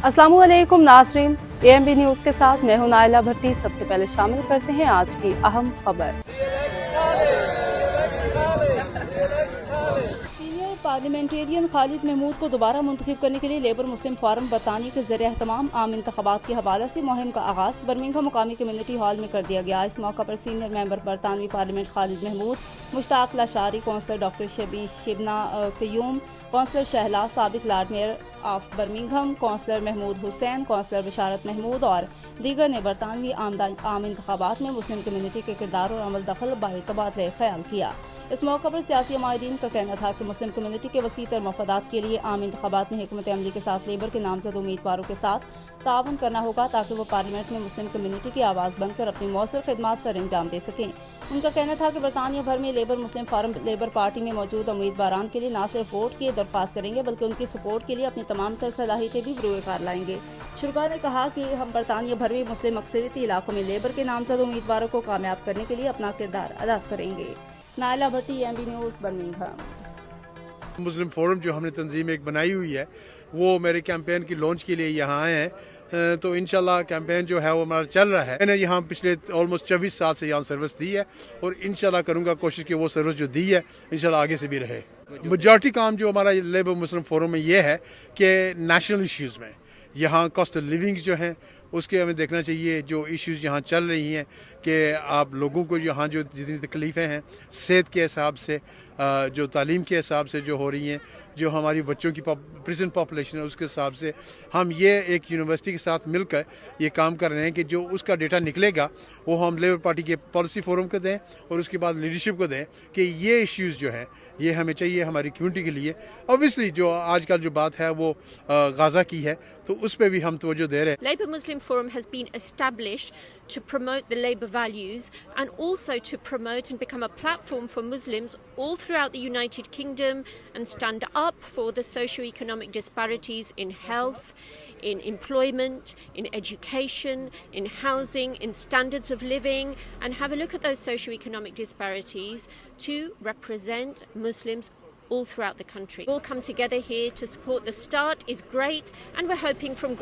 अस्सलामुअलैकुम नाज़रीन, AMB news के साथ मैं हूं नाइला भट्टी। सबसे पहले शामिल करते हैं आज की अहम खबर। सीनियर पार्लियामेंटेरियन खालिद महमूद को दोबारा मुंतखब करने के लिए लेबर मुस्लिम फोरम बरतानिया के ज़रिए एहतमाम आम इंतखाबात के हवाले से मुहिम का आगाज़ बर्मिंघम मुकामी कम्युनिटी हॉल में कर दिया गया। इस मौका पर सीनियर मेंबर बरतानवी parliament Khalid Mahmood, Mushtaq Lashari, councillor doctor Shibna Qayyum, councillor Shahla, साबिक lord mayor of Birmingham, councillor Mahmood Hussain, councillor Basharat Mahmood और दीगर ने बरतानवी आम इंतखाबात में मुस्लिम कम्युनिटी के किरदार और अमल दखल बारे तबादला ख्याल किया। इस मौका पर सियासी अमायदीन का कहना था कि मुस्लिम कम्युनिटी के वसी तर मफादात के लिए आम इंतखाबात में हिकमत अमली के साथ लेबर के नामजद उम्मीदवारों के साथ ताउन करना होगा ताकि वो पार्लियामेंट में मुस्लिम कम्युनिटी की आवाज़ बनकर अपनी मौसर खिदमात सर अंजाम दे सकें। उनका कहना था कि बरतानिया भर में लेबर मुस्लिम फोरम लेबर पार्टी में मौजूद उम्मीदवारान के लिए न सिर्फ वोट की दरख्वास्त करेंगे बल्कि उनकी सपोर्ट के लिए अपनी तमाम तर सलाहियतें भी बरूए कार लाएंगे। शुरा ने कहा कि हम बरतानिया भर में मुस्लिम अक्सरियती इलाकों में लेबर के नामजद उम्मीदवारों को कामयाब करने के लिए अपना किरदार अदा करेंगे। नाइला भट्टी, AMB न्यूज़, बर्मिंघम। मुस्लिम फोरम जो हमने तंजीम एक बनाई हुई है वो मेरे कैंपेन की लॉन्च के लिए यहाँ आए हैं, तो इंशाल्लाह कैंपेन जो है वो हमारा चल रहा है। मैंने यहाँ पिछले ऑलमोस्ट 24 साल से यहाँ सर्विस दी है और इंशाल्लाह करूँगा कोशिश कि वो सर्विस जो दी है इंशाल्लाह आगे से भी रहे। मेजॉरिटी काम जो हमारा लेबर मुस्लिम फोरम में ये है कि नेशनल इश्यूज़ में यहाँ कॉस्ट ऑफ लिविंग जो है उसके हमें देखना चाहिए। जो इश्यूज़ यहाँ चल रही हैं कि आप लोगों को यहाँ जो जितनी तकलीफ़ें हैं सेहत के हिसाब से, जो तालीम के हिसाब से जो हो रही हैं, जो हमारी बच्चों की प्रेजेंट पॉपुलेशन है उसके हिसाब से हम ये एक यूनिवर्सिटी के साथ मिलकर ये काम कर रहे हैं कि जो उसका डेटा निकलेगा वो हम लेबर पार्टी के पॉलिसी फोरम को दें और उसके बाद लीडरशिप को दें कि ये इश्यूज़ जो हैं ये हमें चाहिए हमारी कम्युनिटी के लिए। ऑब्वियसली जो आजकल जो बात है वो गाज़ा की है तो उस पर भी हम तवज्जो दे रहे हैं। Labour Muslim Forum has been established to promote the Labour values and also to promote and become a platform for Muslims all throughout the United Kingdom and stand up for the socio-economic disparities in health, in employment, in education, in housing, in standards of living, and have a look at those socio-economic disparities to represent Muslims all throughout the country. We'll come together here to support. The start is great and we're hoping from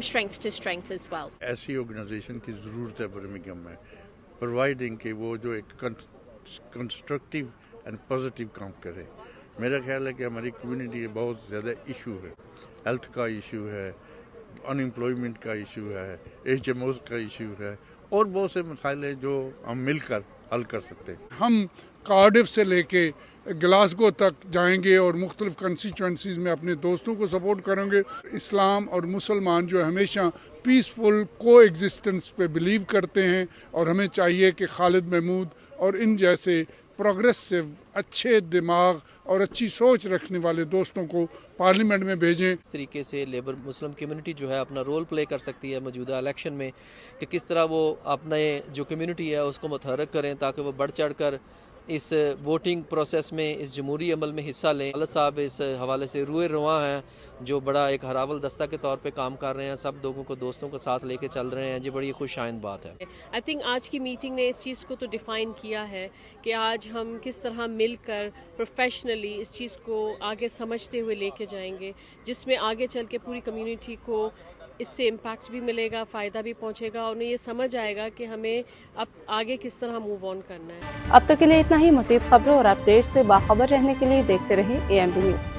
strength to strength as well. ऐसी organisation की ज़रूरत है Birmingham में, providing कि वो जो एक constructive and positive काम करे। मेरा ख्याल है कि हमारी कम्युनिटी के बहुत ज़्यादा इशू है, हेल्थ का इशू है, अनएम्प्लॉयमेंट का इशू है, HMOs का इशू है और बहुत से मसाइल हैं जो हम मिलकर हल कर सकते हैं। हम कार्डिफ से लेके ग्लासगो तक जाएंगे और मुख्तलिफ कंस्टिट्यूंसीज़ में अपने दोस्तों को सपोर्ट करेंगे। इस्लाम और मुसलमान जो हमेशा पीसफुल को एग्जिस्टेंस पे बिलीव करते हैं और हमें चाहिए कि खालिद महमूद और इन जैसे प्रोग्रेसिव, अच्छे दिमाग और अच्छी सोच रखने वाले दोस्तों को पार्लियामेंट में भेजें। इस तरीके से लेबर मुस्लिम कम्युनिटी जो है अपना रोल प्ले कर सकती है मौजूदा इलेक्शन में कि किस तरह वो अपने जो कम्युनिटी है उसको मुतहर्रिक करें ताकि वो बढ़ चढ़ कर इस वोटिंग प्रोसेस में, इस जमहूरी अमल में हिस्सा लें। खालिद साहब इस हवाले से रूए रवां हैं, जो बड़ा एक हरावल दस्ता के तौर पे काम कर रहे हैं, सब लोगों को दोस्तों को साथ लेके चल रहे हैं। जी बड़ी खुश आइंद बात है। आई थिंक आज की मीटिंग ने इस चीज़ को तो डिफ़ाइन किया है कि आज हम किस तरह मिलकर प्रोफेशनली इस चीज़ को आगे समझते हुए लेके जाएंगे, जिसमें आगे चल के पूरी कम्युनिटी को इससे इम्पैक्ट भी मिलेगा, फ़ायदा भी पहुंचेगा और उन्हें ये समझ आएगा कि हमें अब आगे किस तरह मूव ऑन करना है। अब तक के लिए इतना ही। मज़ीद खबरों और अपडेट से बाखबर रहने के लिए देखते रहें AMB न्यूज़।